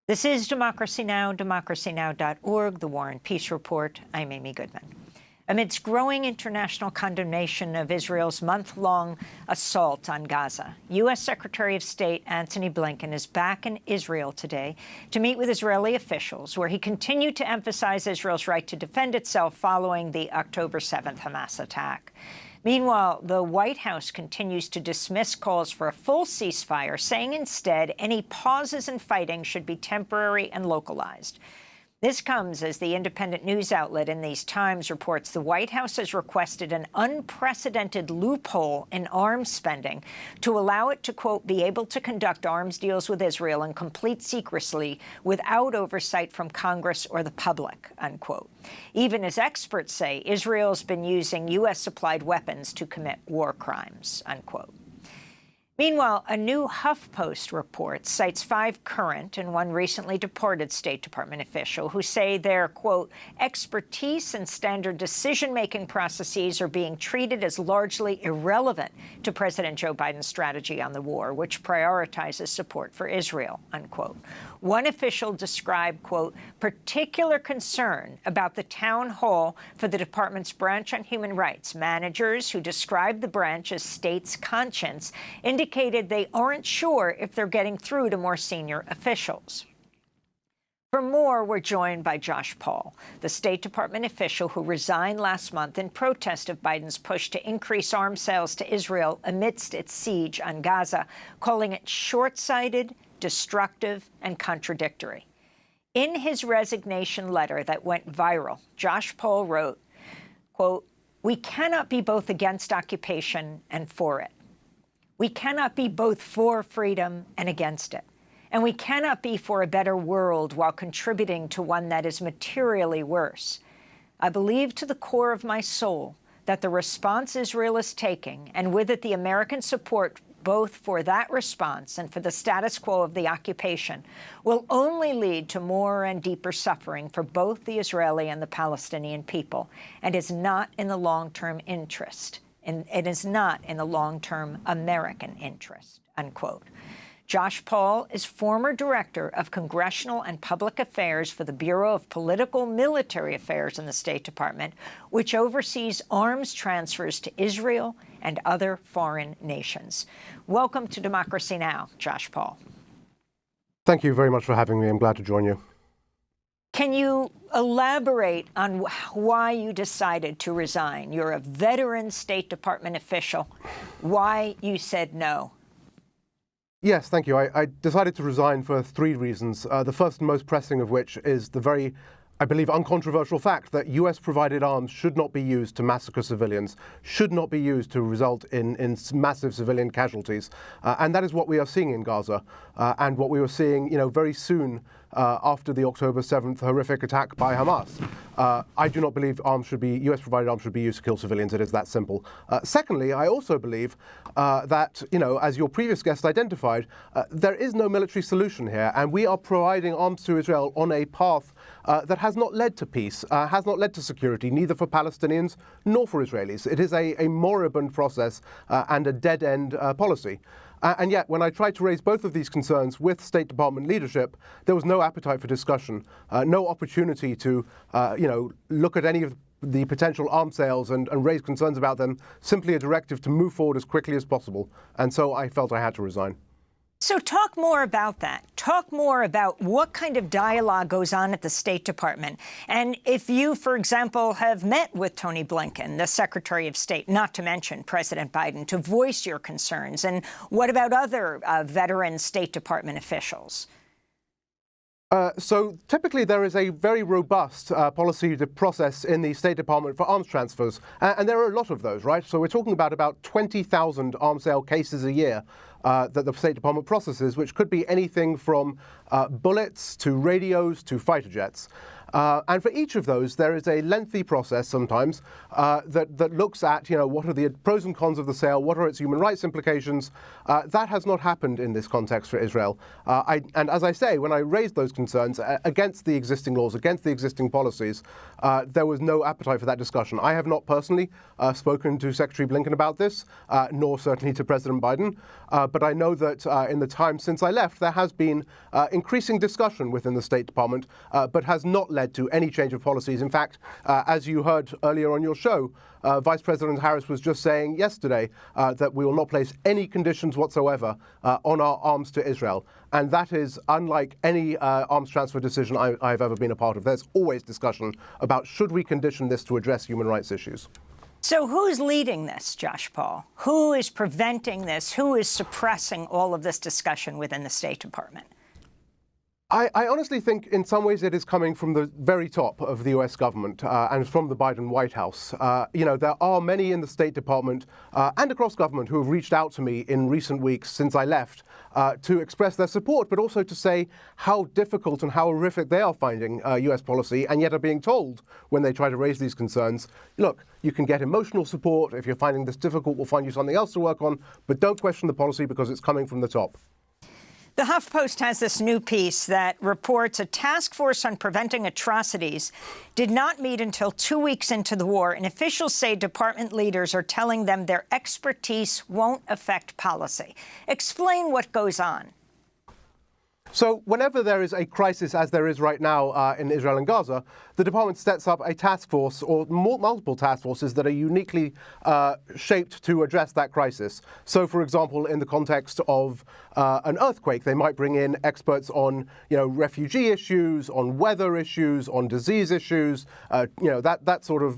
This is Democracy Now!, democracynow.org, the War and Peace Report. I'm Amy Goodman. Amidst growing international condemnation of Israel's month-long assault on Gaza, U.S. Secretary of State Antony Blinken is back in Israel today to meet with Israeli officials, where he continued to emphasize Israel's right to defend itself following the October 7th Hamas attack. Meanwhile, the White House continues to dismiss calls for a full ceasefire, saying instead any pauses in fighting should be temporary and localized. This comes as the independent news outlet in these times reports the White House has requested an unprecedented loophole in arms spending to allow it to, quote, be able to conduct arms deals with Israel in complete secrecy without oversight from Congress or the public, unquote. Even as experts say, Israel's been using U.S.-supplied weapons to commit war crimes, unquote. Meanwhile, a new HuffPost report cites 5 current and 1 recently deported State Department official who say their, quote, expertise and standard decision-making processes are being treated as largely irrelevant to President Joe Biden's strategy on the war, which prioritizes support for Israel, unquote. One official described, quote, particular concern about the town hall for the department's branch on human rights. Managers who described the branch as state's conscience indicated they aren't sure if they're getting through to more senior officials. For more, we're joined by Josh Paul, the State Department official who resigned last month in protest of Biden's push to increase arms sales to Israel amidst its siege on Gaza, calling it short-sighted, destructive, and contradictory. In his resignation letter that went viral, Josh Paul wrote, quote, we cannot be both against occupation and for it. We cannot be both for freedom and against it. And we cannot be for a better world while contributing to one that is materially worse. I believe to the core of my soul that the response Israel is taking, and with it the American support both for that response and for the status quo of the occupation, will only lead to more and deeper suffering for both the Israeli and the Palestinian people, and is not in the long-term interest. And it is not in the long-term American interest, unquote. Josh Paul is former director of Congressional and Public Affairs for the Bureau of Political Military Affairs in the State Department, which oversees arms transfers to Israel and other foreign nations. Welcome to Democracy Now!, Josh Paul. Thank you very much for having me. I'm glad to join you. Can you elaborate on why you decided to resign? You're a veteran State Department official. Why you said no? Yes, thank you. I decided to resign for 3 reasons. The first and most pressing of which is the very, I believe, uncontroversial fact that US-provided arms should not be used to massacre civilians, should not be used to result in massive civilian casualties. And that is what we are seeing in Gaza, and what we were seeing, very soon after the October 7th horrific attack by Hamas. I do not believe US-provided arms should be used to kill civilians. It is that simple. Secondly, I also believe that, as your previous guest identified, there is no military solution here, and we are providing arms to Israel on a path that has not led to peace, has not led to security, neither for Palestinians nor for Israelis. It is a moribund process and a dead-end policy. And yet, when I tried to raise both of these concerns with State Department leadership, there was no appetite for discussion, no opportunity to, look at any of the potential arms sales and raise concerns about them, simply a directive to move forward as quickly as possible. And so I felt I had to resign. So talk more about that. Talk more about what kind of dialogue goes on at the State Department. And if you, for example, have met with Tony Blinken, the Secretary of State, not to mention President Biden, to voice your concerns. And what about other veteran State Department officials? So typically there is a very robust policy process in the State Department for arms transfers, and there are a lot of those, right? So we're talking about 20,000 arms sale cases a year that the State Department processes, which could be anything from bullets to radios to fighter jets. And for each of those, there is a lengthy process sometimes that looks at, what are the pros and cons of the sale, what are its human rights implications. That has not happened in this context for Israel. And as I say, when I raised those concerns against the existing laws, against the existing policies, there was no appetite for that discussion. I have not personally spoken to Secretary Blinken about this, nor certainly to President Biden. But I know that in the time since I left, there has been increasing discussion within the State Department, but has not led to any change of policies. In fact, as you heard earlier on your show, Vice President Harris was just saying yesterday that we will not place any conditions whatsoever on our arms to Israel. And that is unlike any arms transfer decision I've ever been a part of. There's always discussion about should we condition this to address human rights issues. So who's leading this, Josh Paul? Who is preventing this? Who is suppressing all of this discussion within the State Department? I honestly think in some ways it is coming from the very top of the US government and from the Biden White House. There are many in the State Department and across government who have reached out to me in recent weeks since I left to express their support, but also to say how difficult and how horrific they are finding US policy, and yet are being told when they try to raise these concerns, look, you can get emotional support. If you're finding this difficult, we'll find you something else to work on, but don't question the policy because it's coming from the top. The HuffPost has this new piece that reports a task force on preventing atrocities did not meet until 2 weeks into the war, and officials say department leaders are telling them their expertise won't affect policy. Explain what goes on. So whenever there is a crisis, as there is right now in Israel and Gaza, the department sets up a task force or multiple task forces that are uniquely shaped to address that crisis. So, for example, in the context of an earthquake, they might bring in experts on, refugee issues, on weather issues, on disease issues, that sort of,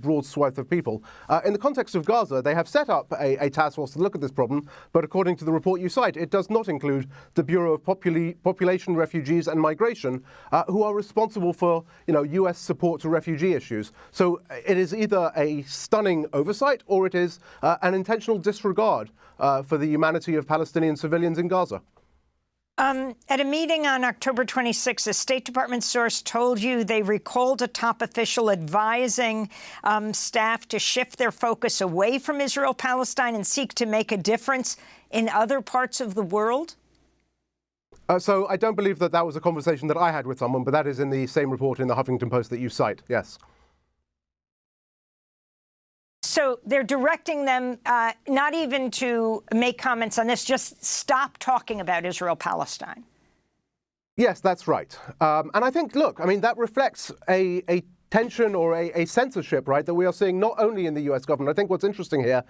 broad swath of people. In the context of Gaza, they have set up a task force to look at this problem, but according to the report you cite, it does not include the Bureau of Population, Refugees and Migration, who are responsible for, US support to refugee issues. So it is either a stunning oversight or it is an intentional disregard for the humanity of Palestinian civilians in Gaza. At a meeting on October 26, a State Department source told you they recalled a top official advising staff to shift their focus away from Israel-Palestine and seek to make a difference in other parts of the world? So I don't believe that was a conversation that I had with someone, but that is in the same report in the Huffington Post that you cite, yes. So they're directing them not even to make comments on this, just stop talking about Israel-Palestine. Yes, that's right. And I think, that reflects a tension or a censorship, right, that we are seeing not only in the US government. I think what's interesting here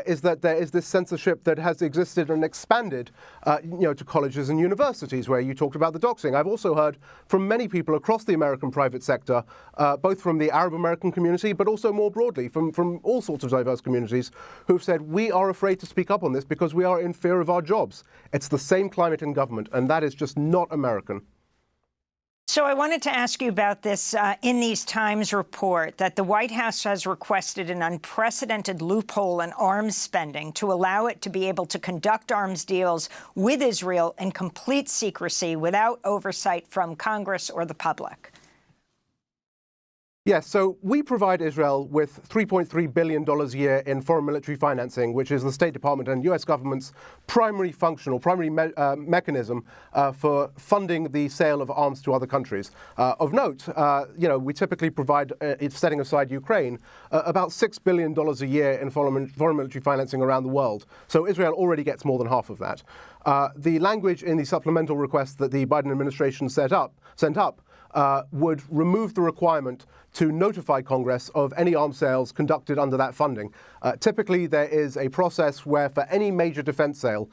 is that there is this censorship that has existed and expanded, to colleges and universities, where you talked about the doxing. I've also heard from many people across the American private sector, both from the Arab American community, but also more broadly from all sorts of diverse communities, who've said, we are afraid to speak up on this because we are in fear of our jobs. It's the same climate in government, and that is just not American. So I wanted to ask you about this in these Times report that the White House has requested an unprecedented loophole in arms spending to allow it to be able to conduct arms deals with Israel in complete secrecy without oversight from Congress or the public. Yes, so we provide Israel with $3.3 billion a year in foreign military financing, which is the State Department and US government's primary function or primary mechanism for funding the sale of arms to other countries. Of note, we typically provide, setting aside Ukraine, about $6 billion a year in foreign military financing around the world. So Israel already gets more than half of that. The language in the supplemental request that the Biden administration sent up would remove the requirement to notify Congress of any arms sales conducted under that funding. Typically, there is a process where for any major defense sale,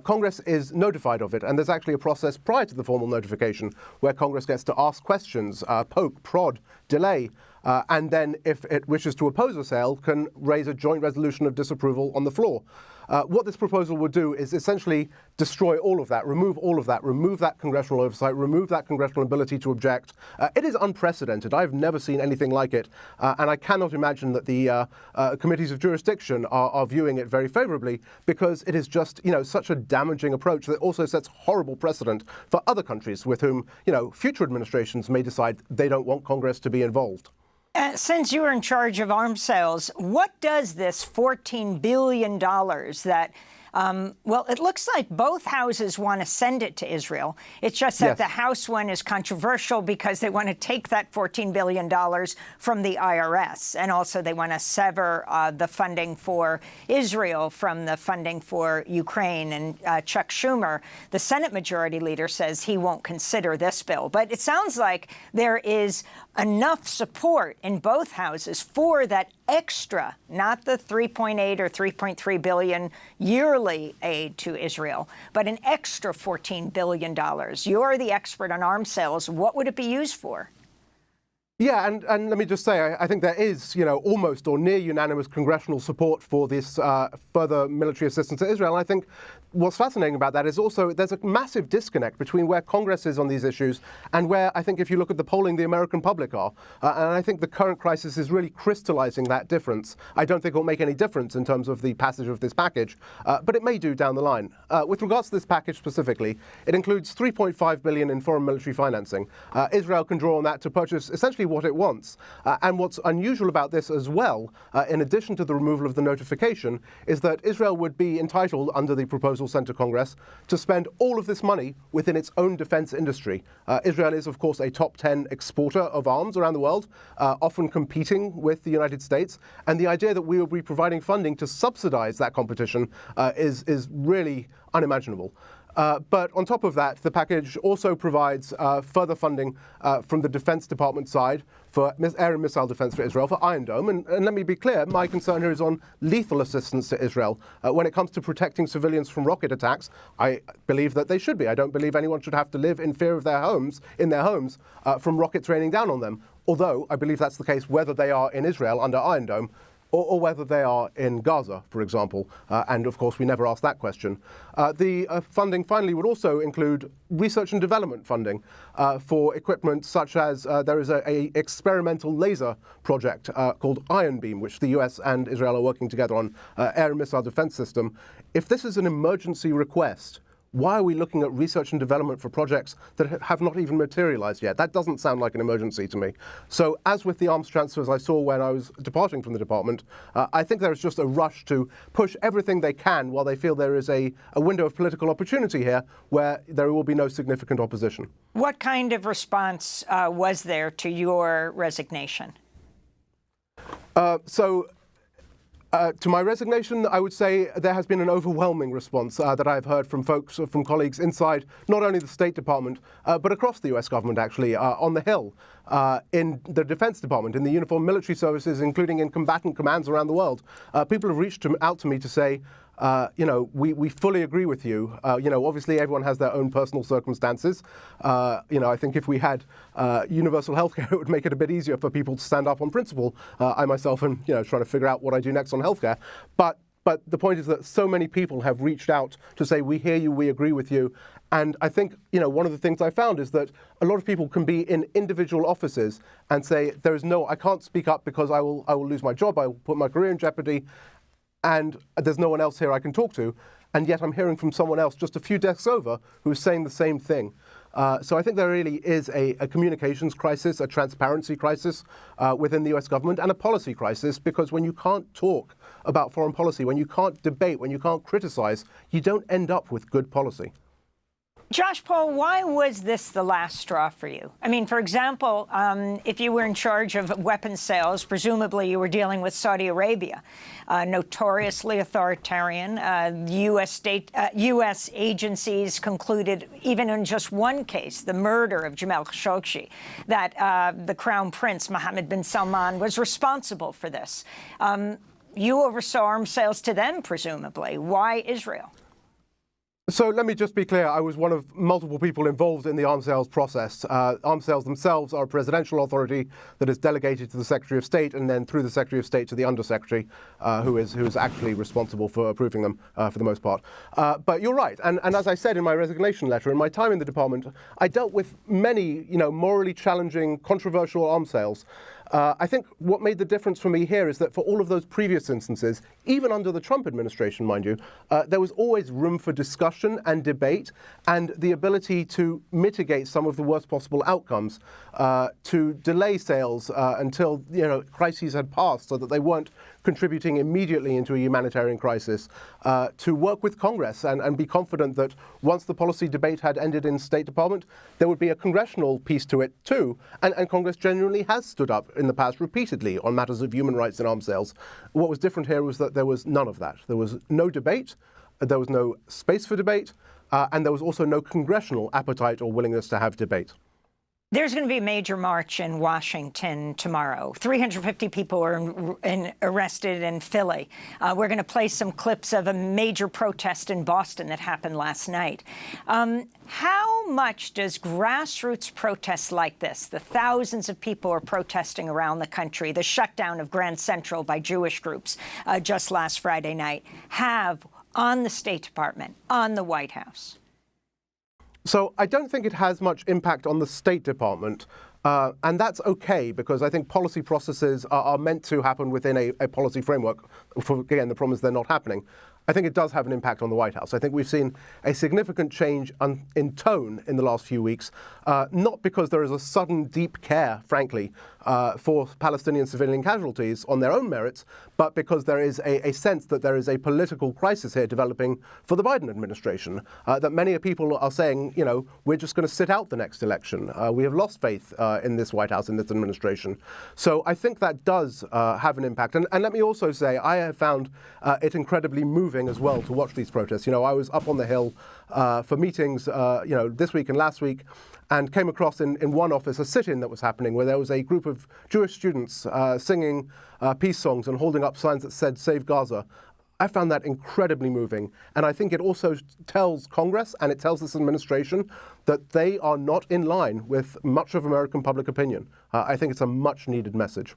Congress is notified of it. And there's actually a process prior to the formal notification where Congress gets to ask questions, poke, prod, delay, and then if it wishes to oppose a sale, can raise a joint resolution of disapproval on the floor. What this proposal would do is essentially destroy all of that, remove that congressional oversight, remove that congressional ability to object. It is unprecedented. I've never seen anything like it, and I cannot imagine that the committees of jurisdiction are viewing it very favorably, because it is just, such a damaging approach that also sets horrible precedent for other countries with whom, future administrations may decide they don't want Congress to be involved. Since you are in charge of arms sales, what does this $14 billion that, well, it looks like both houses want to send it to Israel. It's just that the House one is controversial because they want to take that $14 billion from the IRS. And also they want to sever the funding for Israel from the funding for Ukraine. And Chuck Schumer, the Senate Majority Leader, says he won't consider this bill. But it sounds like there is enough support in both houses for that extra, not the 3.8 or 3.3 billion yearly aid to Israel, but an extra $14 billion. You're the expert on arms sales. What would it be used for? Yeah, and let me just say, I think there is, almost or near unanimous congressional support for this further military assistance to Israel. And I think what's fascinating about that is also there's a massive disconnect between where Congress is on these issues and where I think if you look at the polling, the American public are. And I think the current crisis is really crystallizing that difference. I don't think it will make any difference in terms of the passage of this package, but it may do down the line. With regards to this package specifically, it includes $3.5 billion in foreign military financing. Israel can draw on that to purchase essentially what it wants. And what's unusual about this as well, in addition to the removal of the notification, is that Israel would be entitled, under the proposal sent to Congress, to spend all of this money within its own defense industry. Israel is, of course, a top 10 exporter of arms around the world, often competing with the United States. And the idea that we will be providing funding to subsidize that competition is really unimaginable. But on top of that, the package also provides further funding from the Defense Department side for air and missile defense for Israel, for Iron Dome. And let me be clear, my concern here is on lethal assistance to Israel. When it comes to protecting civilians from rocket attacks, I believe that they should be. I don't believe anyone should have to live in fear of their homes, from rockets raining down on them. Although I believe that's the case whether they are in Israel under Iron Dome or whether they are in Gaza, for example. And of course, we never asked that question. The funding finally would also include research and development funding for equipment such as there is a experimental laser project called Iron Beam, which the US and Israel are working together on, air and missile defense system. If this is an emergency request, why are we looking at research and development for projects that have not even materialized yet? That doesn't sound like an emergency to me. So as with the arms transfers I saw when I was departing from the department, I think there is just a rush to push everything they can while they feel there is a window of political opportunity here where there will be no significant opposition. What kind of response was there to your resignation? To my resignation, I would say there has been an overwhelming response that I've heard from from colleagues inside not only the State Department, but across the US government, actually, on the Hill, in the Defense Department, in the uniformed military services, including in combatant commands around the world. People have reached out to me to say, we fully agree with you. Obviously everyone has their own personal circumstances. I think if we had universal healthcare, it would make it a bit easier for people to stand up on principle. I myself am, trying to figure out what I do next on healthcare. But the point is that so many people have reached out to say, we hear you, we agree with you. And I think, one of the things I found is that a lot of people can be in individual offices and say, I can't speak up because I will lose my job, I will put my career in jeopardy, and there's no one else here I can talk to. And yet I'm hearing from someone else just a few desks over who's saying the same thing. So I think there really is a communications crisis, a transparency crisis within the US government, and a policy crisis, because when you can't talk about foreign policy, when you can't debate, when you can't criticize, you don't end up with good policy. Josh Paul, why was this the last straw for you? I mean, for example, if you were in charge of weapons sales, presumably you were dealing with Saudi Arabia, notoriously authoritarian. U.S. agencies concluded, even in just one case, the murder of Jamal Khashoggi, that the Crown Prince, Mohammed bin Salman, was responsible for this. You oversaw arms sales to them, presumably. Why Israel? So let me just be clear. I was one of multiple people involved in the arms sales process. Arms sales themselves are a presidential authority that is delegated to the Secretary of State and then through the Secretary of State to the Undersecretary, who is actually responsible for approving them for the most part. But you're right. And as I said in my resignation letter, in my time in the department, I dealt with many, morally challenging, controversial arms sales. I think what made the difference for me here is that for all of those previous instances, even under the Trump administration, mind you, there was always room for discussion and debate and the ability to mitigate some of the worst possible outcomes, to delay sales until crises had passed so that they weren't contributing immediately into a humanitarian crisis, to work with Congress and be confident that once the policy debate had ended in State Department, there would be a congressional piece to it too. And Congress genuinely has stood up in the past repeatedly on matters of human rights and arms sales. What was different here was that there was none of that. There was no debate, there was no space for debate, and there was also no congressional appetite or willingness to have debate. There's going to be a major march in Washington tomorrow. 350 people are arrested in Philly. We're going to play some clips of a major protest in Boston that happened last night. How much does grassroots protests like this, the thousands of people are protesting around the country, the shutdown of Grand Central by Jewish groups just last Friday night, have on the State Department, on the White House? So I don't think it has much impact on the State Department, and that's okay because I think policy processes are meant to happen within a policy framework. Again, the problem is they're not happening. I think it does have an impact on the White House. I think we've seen a significant change in tone in the last few weeks, not because there is a sudden deep care, frankly, for Palestinian civilian casualties on their own merits, but because there is a sense that there is a political crisis here developing for the Biden administration, that many people are saying, we're just going to sit out the next election. We have lost faith in this White House, in this administration. So I think that does have an impact. And let me also say, I have found it incredibly moving as well to watch these protests. I was up on the Hill for meetings, this week and last week, and came across in one office a sit-in that was happening where there was a group of Jewish students singing peace songs and holding up signs that said "Save Gaza." I found that incredibly moving, and I think it also tells Congress and it tells this administration that they are not in line with much of American public opinion. I think it's a much-needed message.